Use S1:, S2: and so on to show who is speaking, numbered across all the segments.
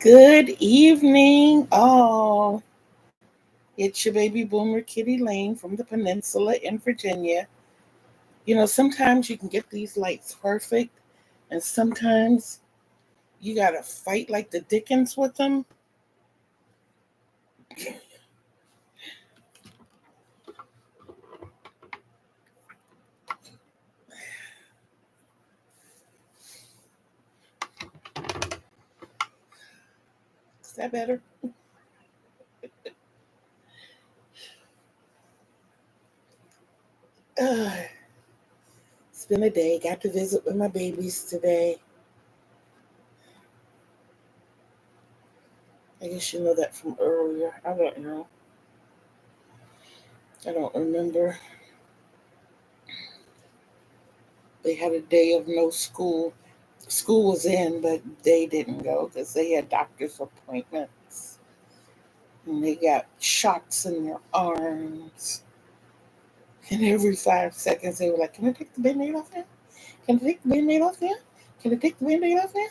S1: Good evening, all. It's your baby boomer Kitty Lane from the peninsula in Virginia. Sometimes you can get these lights perfect, and sometimes you gotta fight like the Dickens with them. Is that better? Uh, it's been a day. Got to visit with my babies today. I guess you know that from earlier. I don't know. I don't remember. They had a day of no school. School was in, but they didn't go because they had doctor's appointments. And they got shots in their arms. And every 5 seconds they were like, "Can I take the band-aid off now? Can I take the band-aid off now? Can I take the band-aid off now?"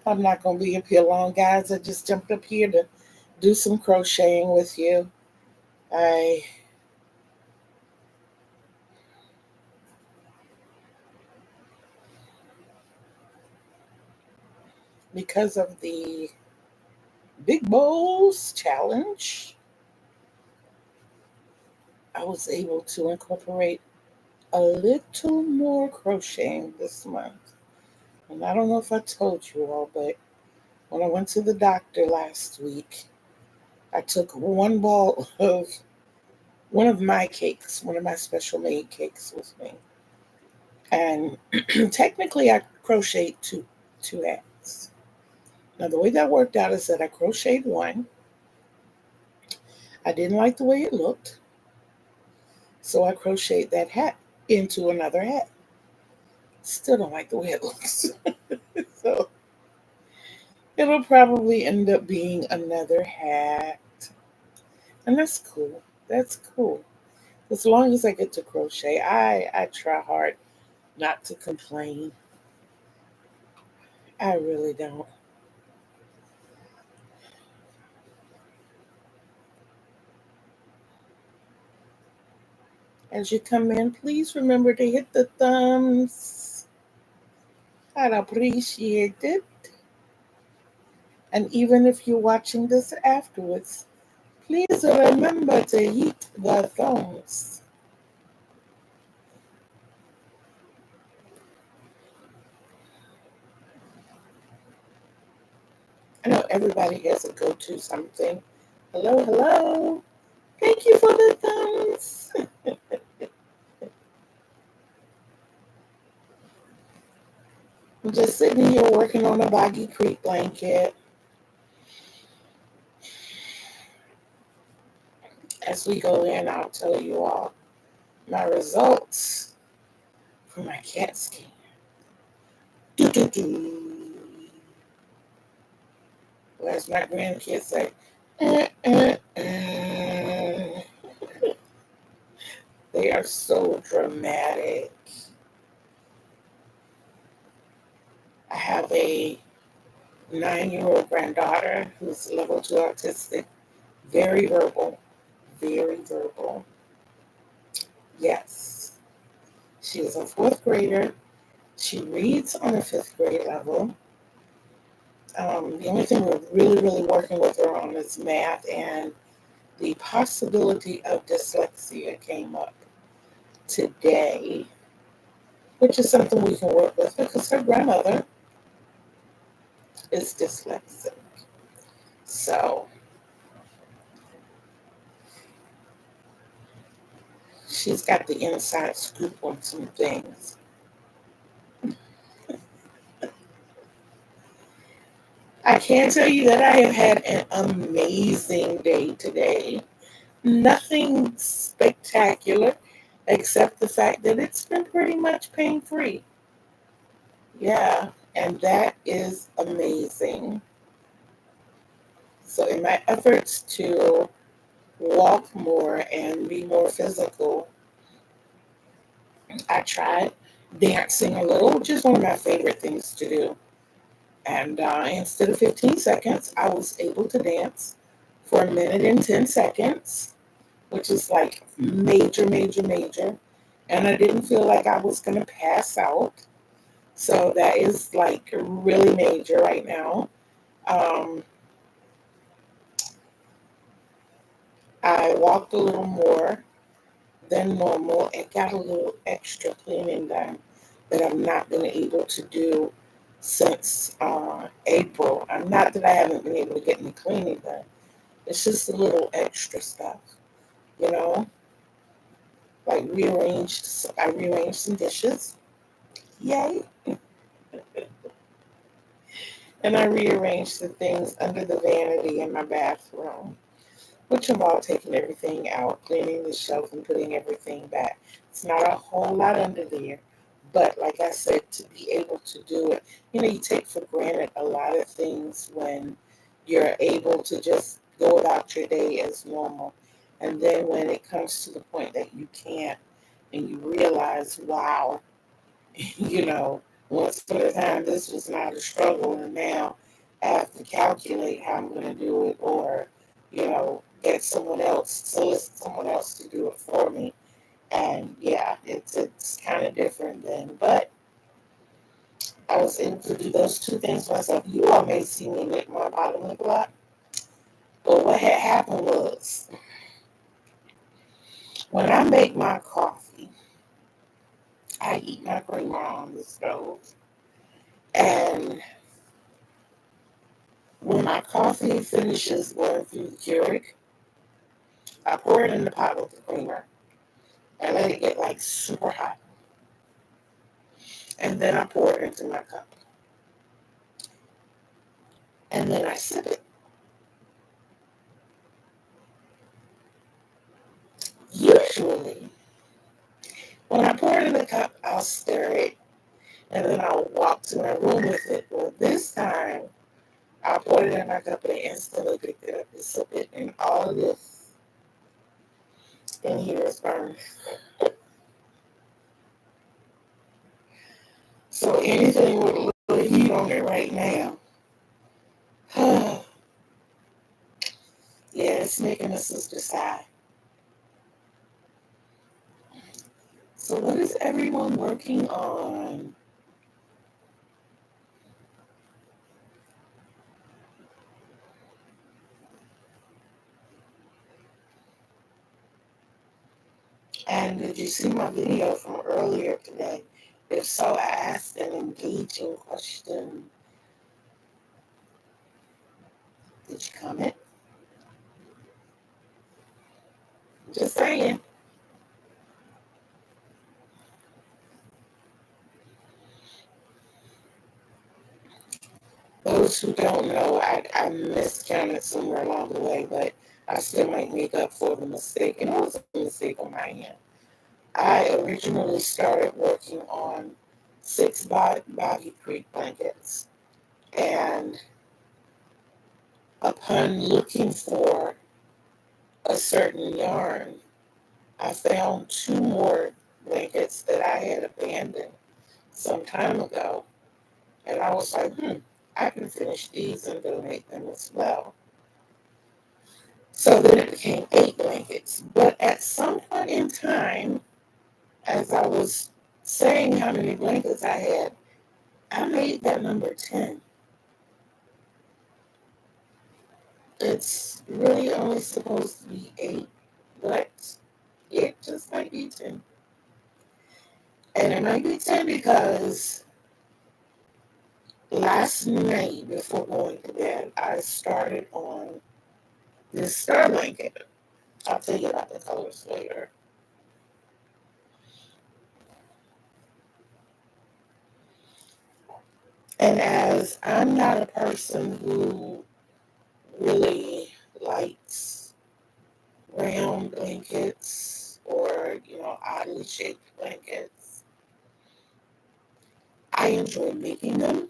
S1: I'm not gonna be up here long, guys. I just jumped up here to do some crocheting with you. I Because of the Big Bowls challenge, I was able to incorporate a little more crocheting this month. And I don't know if I told you all, but when I went to the doctor last week, I took one ball of one of my cakes, one of my special made cakes with me. And technically I crocheted two hats. Now the way that worked out is that I crocheted one. I didn't like the way it looked, so I crocheted that hat into another hat. Still don't like the way it looks. So it'll probably end up being another hat. And that's cool. That's cool. As long as I get to crochet, I try hard not to complain. I really don't. As you come in, please remember to hit the thumbs. I'd appreciate it. And even if you're watching this afterwards, please remember to hit the thumbs. I know everybody has a go-to something. Hello, hello. Thank you for the thumbs. I'm just sitting here working on a Boggy Creek blanket. As we go in, I'll tell you all my results for my cat scan. Whereas my grandkids say, they are so dramatic. I have a 9-year-old granddaughter who's level 2 autistic, very verbal, very verbal. Yes, she is a 4th grader. She reads on a 5th grade level. The only thing we're really working with her on is math, and the possibility of dyslexia came up today, which is something we can work with because her grandmother is dyslexic. So she's got the inside scoop on some things. I can tell you that I have had an amazing day today. Nothing spectacular except the fact that it's been pretty much pain-free. Yeah, and that is amazing. So in my efforts to walk more and be more physical, I tried dancing a little, which is one of my favorite things to do. And instead of 15 seconds, I was able to dance for 1 minute and 10 seconds, which is like major, major, major. And I didn't feel like I was going to pass out. So that is like really major right now. Um, I walked a little more than normal and got a little extra cleaning done that I've not been able to do since April. I'm not that I haven't been able to get any cleaning done. It's just a little extra stuff, you know, like I rearranged some dishes. Yay. And I rearranged the things under the vanity in my bathroom, which involved taking everything out, cleaning the shelf, and putting everything back. It's not a whole lot under there, but like I said, to be able to do it, you take for granted a lot of things when you're able to just go about your day as normal. And then when it comes to the point that you can't, and you realize, wow, you know, once upon a time this was not a struggle, and now I have to calculate how I'm going to do it, or, get solicit someone else to do it for me. And yeah, it's kind of different then. But I was able to do those two things myself. You all may see me lick my bottom lip a lot. But what had happened was, when I make my coffee, I eat my creamer on the stove. And when my coffee finishes going through the Keurig, I pour it in the pot with the creamer and let it get like super hot. And then I pour it into my cup. And then I sip it. Usually, when I pour it in the cup, I'll stir it and then I'll walk to my room with it. Well, this time, I poured it in my cup and instantly picked it up and sip it. And all of this in here is burned. So anything with a little heat on it right now, yeah, it's making a sister sigh. So what is everyone working on? And did you see my video from earlier today? If so, I asked an engaging question. Did you comment? Just saying. Those who don't know, I miscounted somewhere along the way, but I still might make up for the mistake. And it was a mistake on my end. I originally started working on 6 body creek blankets. And upon looking for a certain yarn, I found 2 more blankets that I had abandoned some time ago. And I was like, I can finish these and donate them as well. So then it became 8 blankets. But at some point in time, as I was saying how many blankets I had, I made that number 10. It's really only supposed to be 8, but it just might be 10. And it might be 10 because last night before going to bed, I started on this star blanket. I'll tell you about the colors later. And as I'm not a person who really likes round blankets or, oddly shaped blankets, I enjoy making them.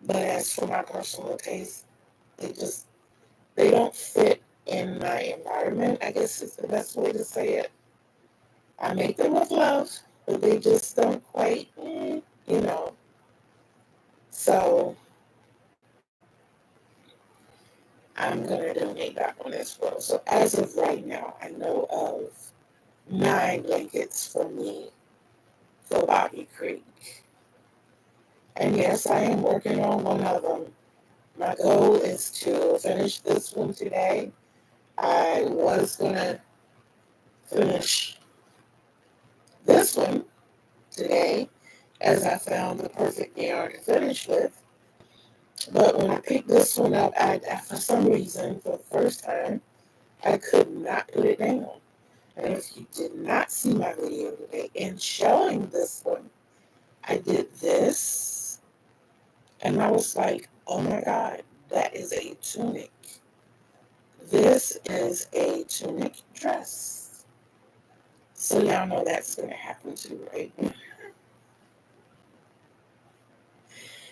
S1: But as for my personal taste, they don't fit in my environment. I guess is the best way to say it. I make them with love, but they just don't quite, you know. So I'm going to donate that one as well. So as of right now, I know of 9 blankets for me for Bobby Creek. And yes, I am working on one of them. My goal is to finish this one today. I was going to finish this one today as I found the perfect yarn to finish with. But when I picked this one up, for some reason, for the first time, I could not put it down. And if you did not see my video today in showing this one, I did this, and I was like, oh my God, that is a tunic. This is a tunic dress. So y'all know that's going to happen too, right?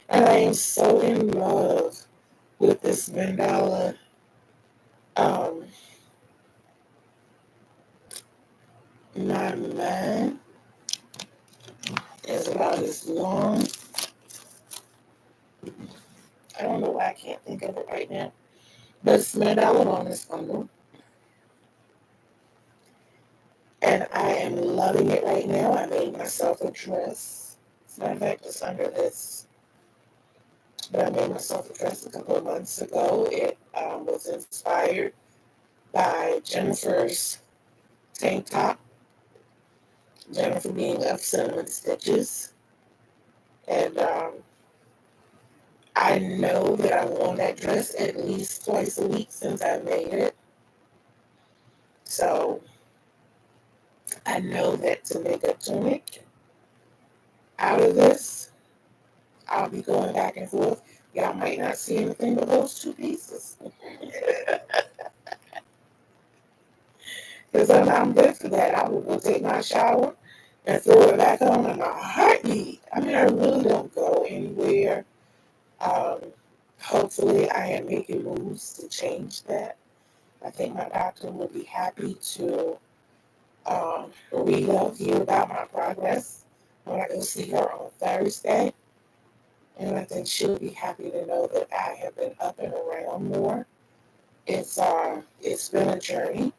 S1: And I am so in love with this mandala. My man is about as long. I don't know why I can't think of it right now. But it's mandala on this bundle. And I am loving it right now. I made myself a dress. As a matter of fact, it's under this. But I made myself a dress a couple of months ago. It was inspired by Jennifer's tank top. Jennifer being of Cinnamon Stitches. And I know that I've worn that dress at least twice a week since I made it. So I know that to make a tunic out of this, I'll be going back and forth. Y'all might not see anything but those 2 pieces. Because I'm good for that. I will go take my shower and throw it back on in a heartbeat. I mean, I really don't go anywhere. Um, Hopefully, I am making moves to change that. I think my doctor will be happy to read out here about my progress when I go see her on Thursday. And I think she'll be happy to know that I have been up and around more. It's been a journey.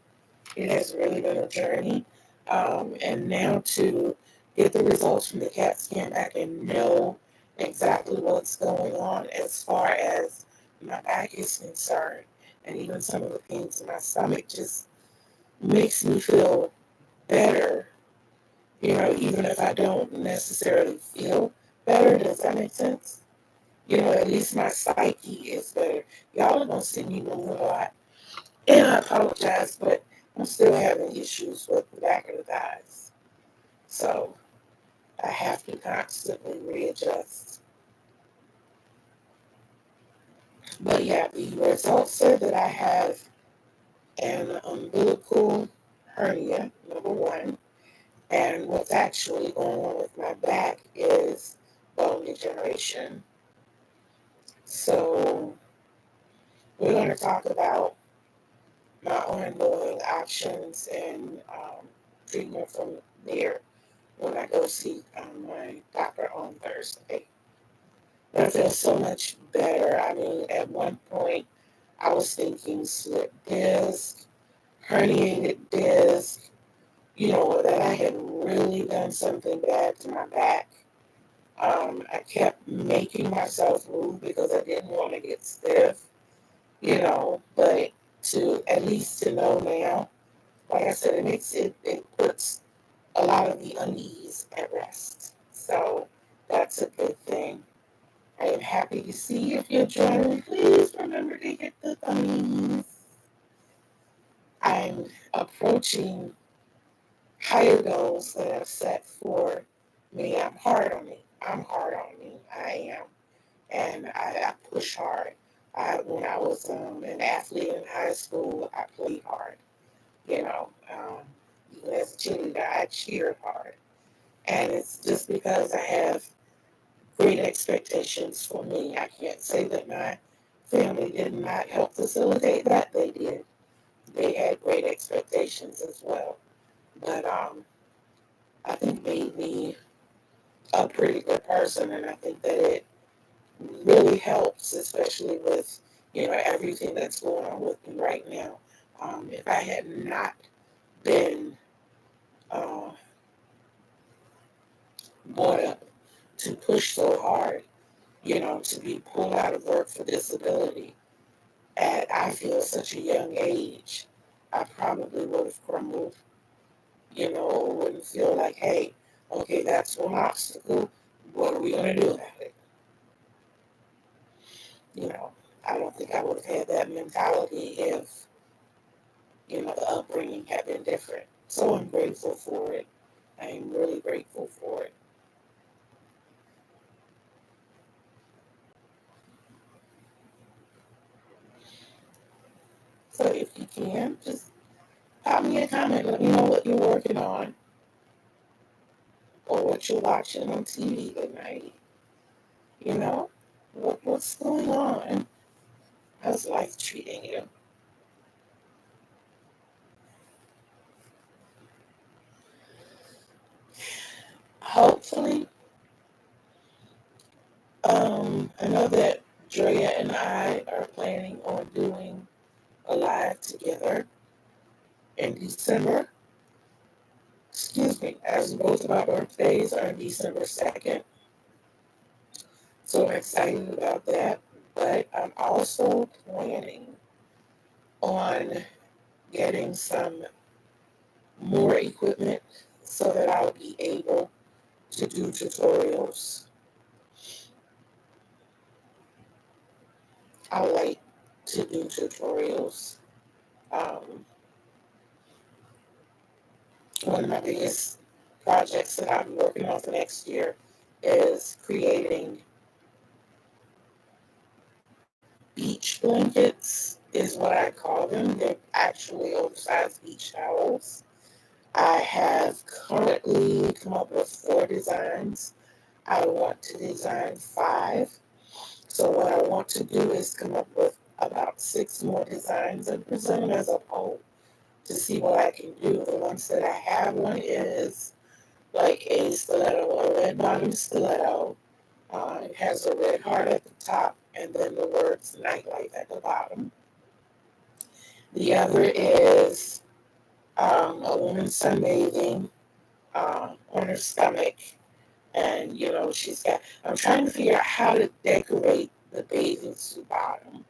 S1: It has really been a journey. And now to get the results from the CAT scan, I can know exactly what's going on as far as my back is concerned. And even some of the pains in my stomach just makes me feel better, even if I don't necessarily feel better. Does that make sense? At least my psyche is better. Y'all are going to see me move a lot. And I apologize, but I'm still having issues with the back of the thighs. So I have to constantly readjust. But yeah, the results said that I have an umbilical hernia, number 1. And what's actually going on with my back is bone degeneration. So we're going to talk about my ongoing options and treatment from there when I go see my doctor on Thursday. But I feel so much better. I mean, at one point, I was thinking slip disc, herniated disc, that I had really done something bad to my back. I kept making myself move because I didn't want to get stiff, but at least to know now, like I said, it puts a lot of the unease at rest. So that's a good thing. I am happy to see if you're joining. Please remember to hit the thumbs. I'm approaching higher goals that I've set for me. I'm hard on me. I am. And I push hard. When I was an athlete in high school, I played hard. Even as a cheerleader, I cheered hard. And it's just because I have great expectations for me. I can't say that my family did not help facilitate that. They did. They had great expectations as well. But I think made me a pretty good person, and I think that it really helps, especially with, everything that's going on with me right now. If I had not been uh, brought up to push so hard, to be pulled out of work for disability at, I feel, such a young age, I probably would have crumbled, wouldn't feel like, hey, okay, that's one obstacle. What are we going to do about it? You know, I don't think I would have had that mentality if, the upbringing had been different. So I'm grateful for it. I'm really grateful for it. So if you can, just pop me a comment. Let me know what you're working on or what you're watching on TV tonight. You know, what's going on? How's life treating you? Hopefully, I know that Drea and I are planning on doing a live together in December. Excuse me, as both of our birthdays are December 2nd. So I'm excited about that. But I'm also planning on getting some more equipment so that I'll be able to do tutorials. I like to do tutorials. Um, One of my biggest projects that I'm working on for next year is creating beach blankets, is what I call them. They're actually oversized beach towels. I have currently come up with 4 designs. I want to design 5. So what I want to do is come up with about 6 more designs and present them as a poll to see what I can do. The ones that I have, one is like a stiletto, a red bottom stiletto. It has a red heart at the top and then the words nightlife at the bottom. The other is a woman sunbathing on her stomach. And, I'm trying to figure out how to decorate the bathing suit bottom.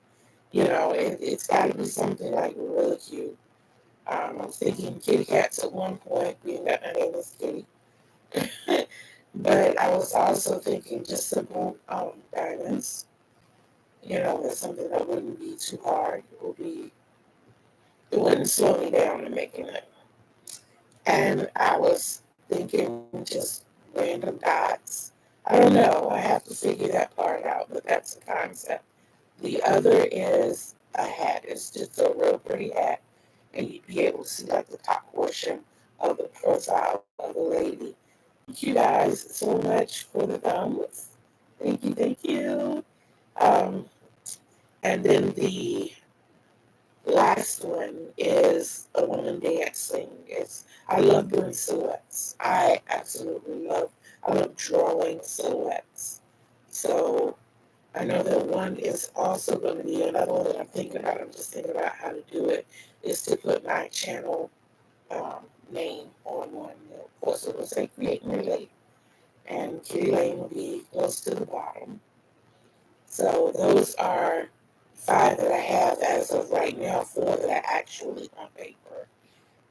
S1: It's got to be something like really cute. I was thinking kitty cats at one point, being that my name is Kitty. But I was also thinking just simple diamonds. It's something that wouldn't be too hard. It wouldn't slow me down in making it. And I was thinking just random dots. I don't know. I have to figure that part out, but that's the concept. The other is a hat. It's just a real pretty hat, and you'd be able to see like the top portion of the profile of the lady. Thank you guys so much for the thumbs. Thank you, thank you. Um, and then the last one is a woman dancing. I love doing silhouettes. I love drawing silhouettes. So I know that one is also going to be another one that I'm thinking about. I'm just thinking about how to do it, is to put my channel name on one. Of course, it will say Create and Relate, and Kitty Lane will be close to the bottom. So those are 5 that I have as of right now, 4 that I actually on paper.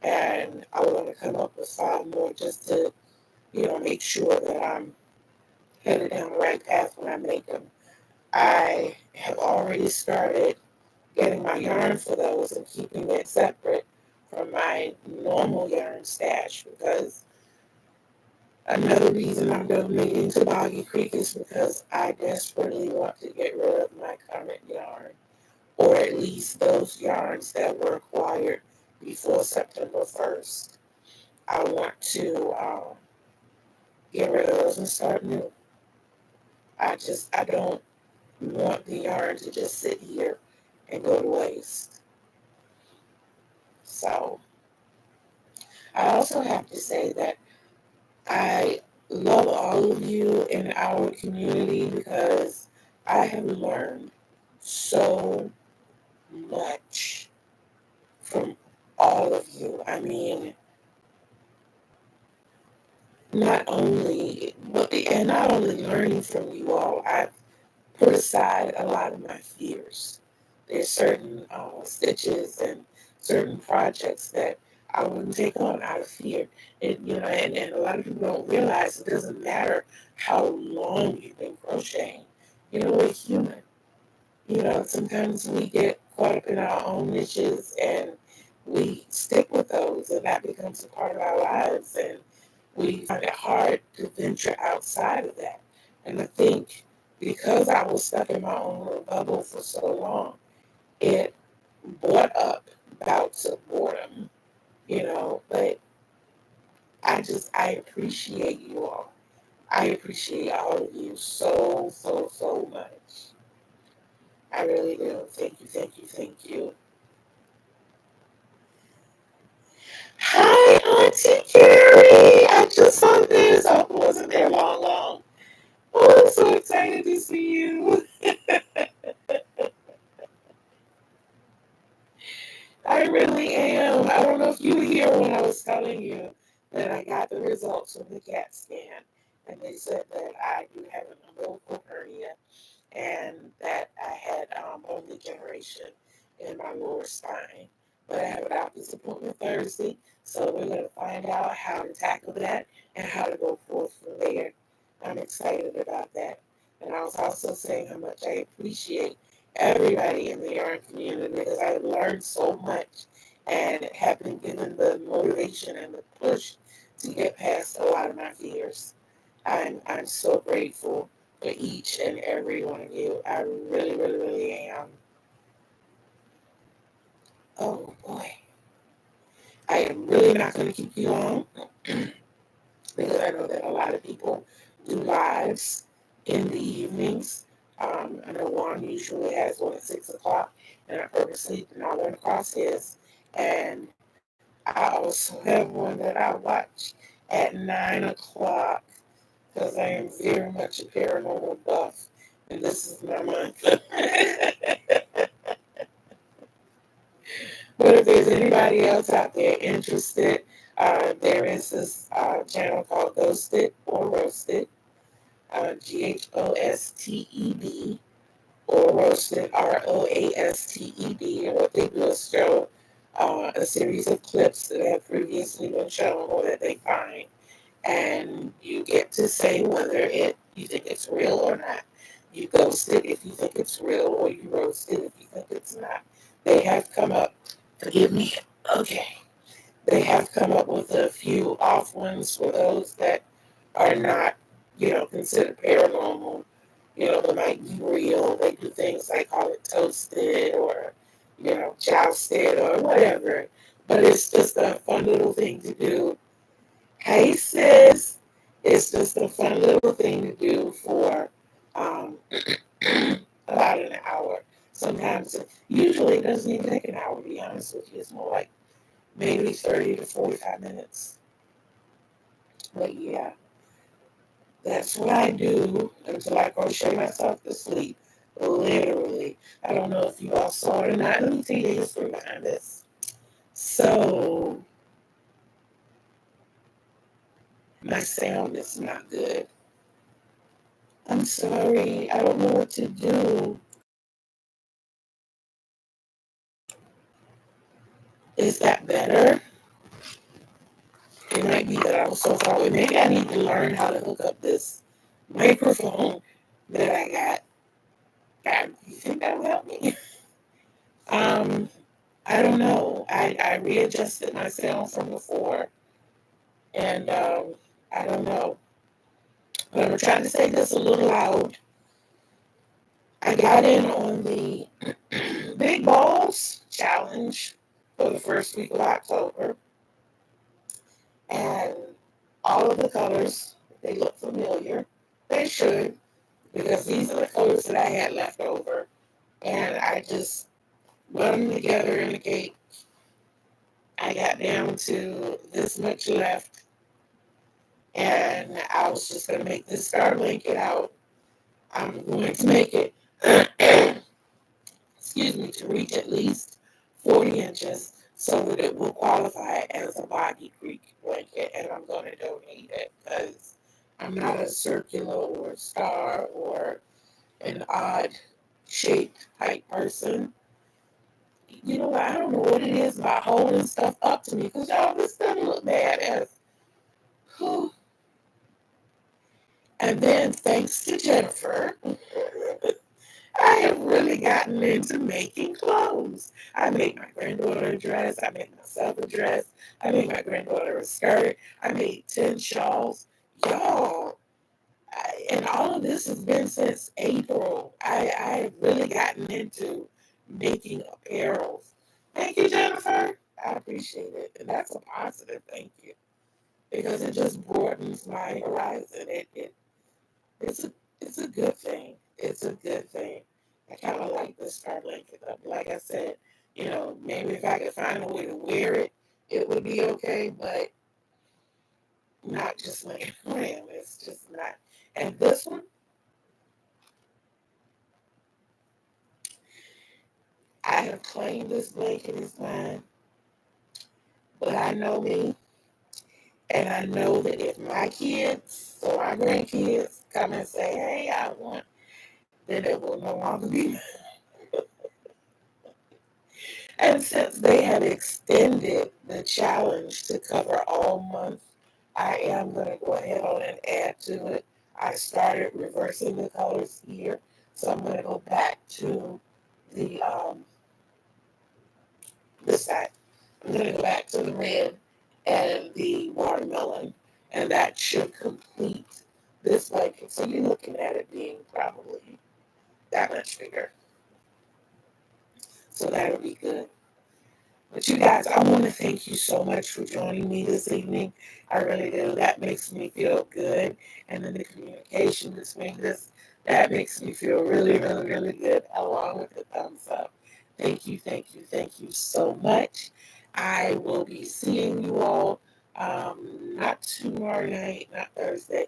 S1: And I want to come up with 5 more just to, make sure that I'm headed down the right path when I make them. I have already started getting my yarn for those and keeping it separate from my normal yarn stash, because another reason I'm donating to Boggy Creek is because I desperately want to get rid of my current yarn, or at least those yarns that were acquired before September 1st. I want to get rid of those and start new. I don't want the yarn to just sit here and go to waste. So I also have to say that I love all of you in our community because I have learned so much from all of you. I mean, not only learning from you all, I've put aside a lot of my fears. There's certain stitches and certain projects that I wouldn't take on out of fear. And a lot of people don't realize it doesn't matter how long you've been crocheting. We're human. Sometimes we get caught up in our own niches and we stick with those, and that becomes a part of our lives, and we find it hard to venture outside of that. And I think because I was stuck in my own little bubble for so long, it brought up bouts of boredom, but I appreciate you all. I appreciate all of you so, so, so much. I really do. Thank you, thank you, thank you. Hi, Auntie Carrie. I just saw this. I wasn't there long. Oh, I'm so excited to see you. I really am. I don't know if you were here when I was telling you that I got the results from the CAT scan, and they said that I do have an umbilical hernia and that I had bone degeneration in my lower spine. But I have a doctor's appointment Thursday, so we're going to find out how to tackle that and how to go forth from there. I'm excited about that. And I was also saying how much I appreciate everybody in the yarn community because I've learned so much and have been given the motivation and the push to get past a lot of my fears. I'm so grateful for each and every one of you. I really, really, really am. Oh boy. I am really not going to keep you long because I know that a lot of people do lives in the evenings. I know Juan usually has one at 6 o'clock, and I purposely did not run across his. And I also have one that I watch at 9 o'clock because I am very much a paranormal buff, and this is my month. But if there's anybody else out there interested, there is this channel called Ghosted or Roasted, GHOSTED, or Roasted, ROASTED. And what they do is show a series of clips that have previously been shown or that they find. And you get to say whether you think it's real or not. You ghost it if you think it's real, or you roast it if you think it's not. They have come up, forgive me, okay. They have come up with a few off ones for those that are not, considered paranormal. They might be real. They do things like call it toasted or, jousted or whatever. But it's just a fun little thing to do. Hey, sis. It's just a fun little thing to do for about an hour. Sometimes, usually it doesn't even take an hour, to be honest with you. It's more like maybe 30 to 45 minutes. But yeah, that's what I do until I crochet myself to sleep. Literally. I don't know if you all saw it or not. Let me tell you the history behind this. So, my sound is not good. I'm sorry. I don't know what to do. Is that better? It might be that I was so far away. Maybe I need to learn how to hook up this microphone that I got. God, you think that will help me? Um, I don't know. I readjusted my sound from before, and I don't know. But I'm trying to say this a little loud. I got in on the Big Balls Challenge for the first week of October, and all of the colors, they look familiar. They should, because these are the colors that I had left over. And I just put them together in the cake. I got down to this much left, And I was just going to make this star blanket out. I'm going to make it, excuse me, to reach at least 40 inches so that it will qualify as a body creek blanket. And I'm going to donate it because I'm not a circular or a star or an odd shaped type person. You know, I don't know what it is about holding stuff up to me because y'all, this doesn't look bad as who. And then thanks to Jennifer, I have really gotten into making clothes. I made my granddaughter a dress. I made myself a dress. I made my granddaughter a skirt. I made 10 shawls. Y'all, and all of this has been since April. I've really gotten into making apparel. Thank you, Jennifer. I appreciate it. And that's a positive thank you because it just broadens my horizon. It's a it's a good thing. It's a good thing. I kind of like this star blanket up. Like I said, you know, maybe if I could find a way to wear it, it would be okay, but not just laying around. It's just not. And this one, I have claimed this blanket is mine, but I know me, and I know that if my kids or my grandkids come and say, hey, I want, then it will no longer be mine. And since they have extended the challenge to cover all month, I am going to go ahead on and add to it. I started reversing the colors here, so I'm going to go back to the this side. I'm going to go back to the red and the watermelon, and that should complete this blanket. So you're looking at it being probably that much bigger. So that'll be good. But you guys, I want to thank you so much for joining me this evening. I really do. That makes me feel good. And then the communication between this, that makes me feel really, really, really good, along with the thumbs up. Thank you, thank you, thank you so much. I will be seeing you all not tomorrow night, not Thursday.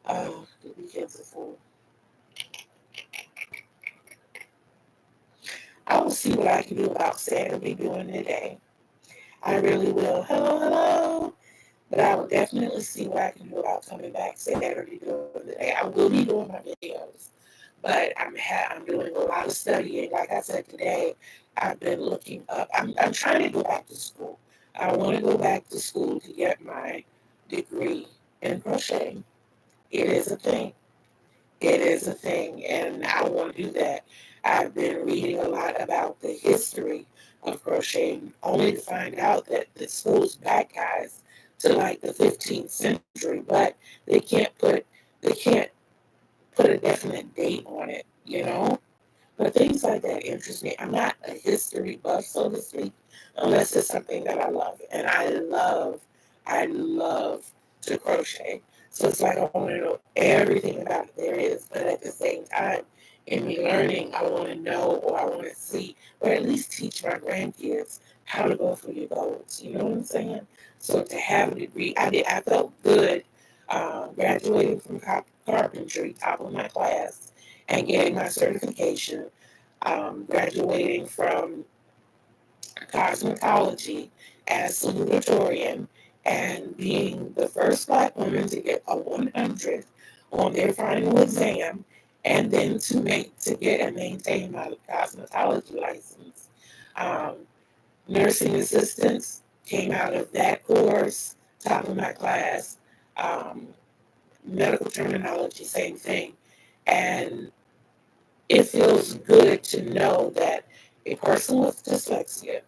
S1: The weekends are full. I will see what I can do about Saturday during the day. I really will. Hello, hello. But I will definitely see what I can do about coming back Saturday during the day. I will be doing my videos, but I'm doing a lot of studying. Like I said today, I've been looking up. I'm trying to go back to school. I want to go back to school to get my degree in crochet. It is a thing. It is a thing, and I want to do that. I've been reading a lot about the history of crocheting, only to find out that the school's back, guys, to like the 15th century, but they can't put they can't put a definite date on it, you know. But things like that interest me. I'm not a history buff, so to speak, unless it's something that I love. And I love to crochet. So it's like I want to know everything about it there is. But at the same time, in me learning, I want to know or I want to see, or at least teach my grandkids how to go for your goals. You know what I'm saying? So to have a degree, I felt good graduating from carpentry, top of my class, and getting my certification, graduating from cosmetology as salutatorian, and being the first Black woman to get a 100 on their final exam, and then to get and maintain my cosmetology license. Um, Nursing assistants came out of that course, top of my class. Um, Medical terminology, same thing. And it feels good to know that a person with dyslexia,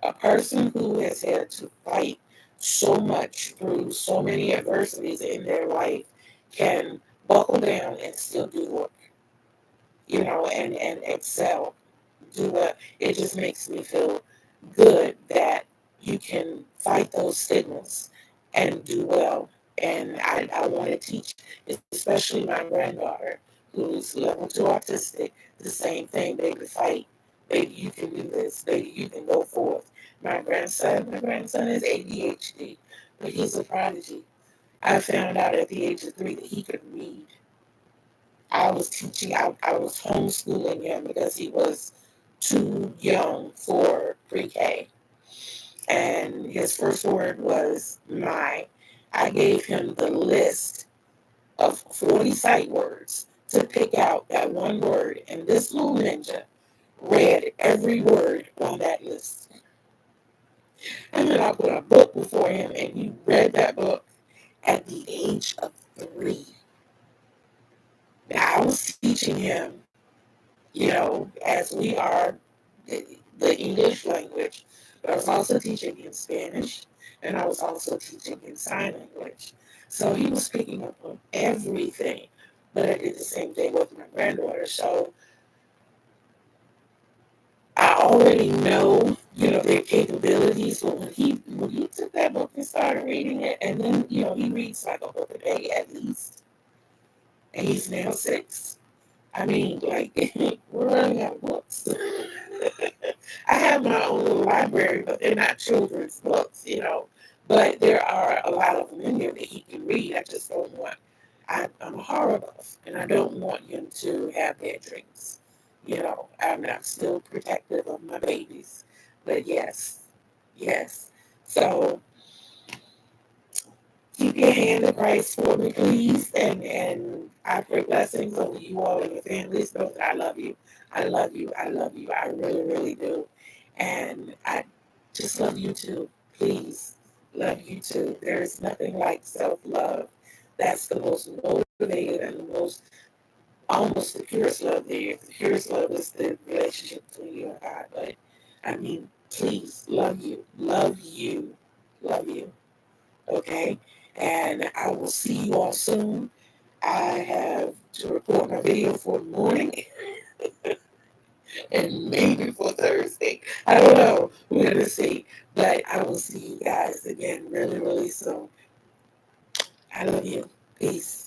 S1: a person who has had to fight so much through so many adversities in their life, can buckle down and still do work, you know, and excel. Do what it just makes me feel good that you can fight those stigmas and do well. And I want to teach, especially my granddaughter, who's level 2 autistic, the same thing. Baby, fight. Baby, you can do this. Baby, you can go forth. My grandson is ADHD, but he's a prodigy. I found out at the age of 3 that he could read. I was teaching, I was homeschooling him because he was too young for pre-K. And his first word was my. I gave him the list of 40 sight words to pick out that one word, and this little ninja read every word on that list. And then I put a book before him, and he read that book at the age of 3. Now, I was teaching him, as we are the English language, but I was also teaching him Spanish, and I was also teaching him sign language. So he was picking up on everything. But I did the same thing with my granddaughter. So I already know, their capabilities. But when he took that book and started reading it, and then, he reads like a book a day at least, and he's now 6. I mean, like, we're running out of books. I have my own little library, but they're not children's books. But there are a lot of them in there that he can read. I just don't want, I'm a horror buff, and I don't want him to have bad dreams. I'm still protective of my babies. But yes, yes. So keep your hand in Christ for me, please. And I pray blessings over you all and your families. Know that I love you. I love you. I love you. I really, really do. And I just love you too. Please love you too. There is nothing like self-love. That's the most motivated and the most, almost the purest love there. The purest love is the relationship between you and God. But I mean, please love you. Love you. Love you. Okay? And I will see you all soon. I have to record my video for the morning and maybe for Thursday. I don't know. We're going to see. But I will see you guys again really, really soon. I love you. Peace.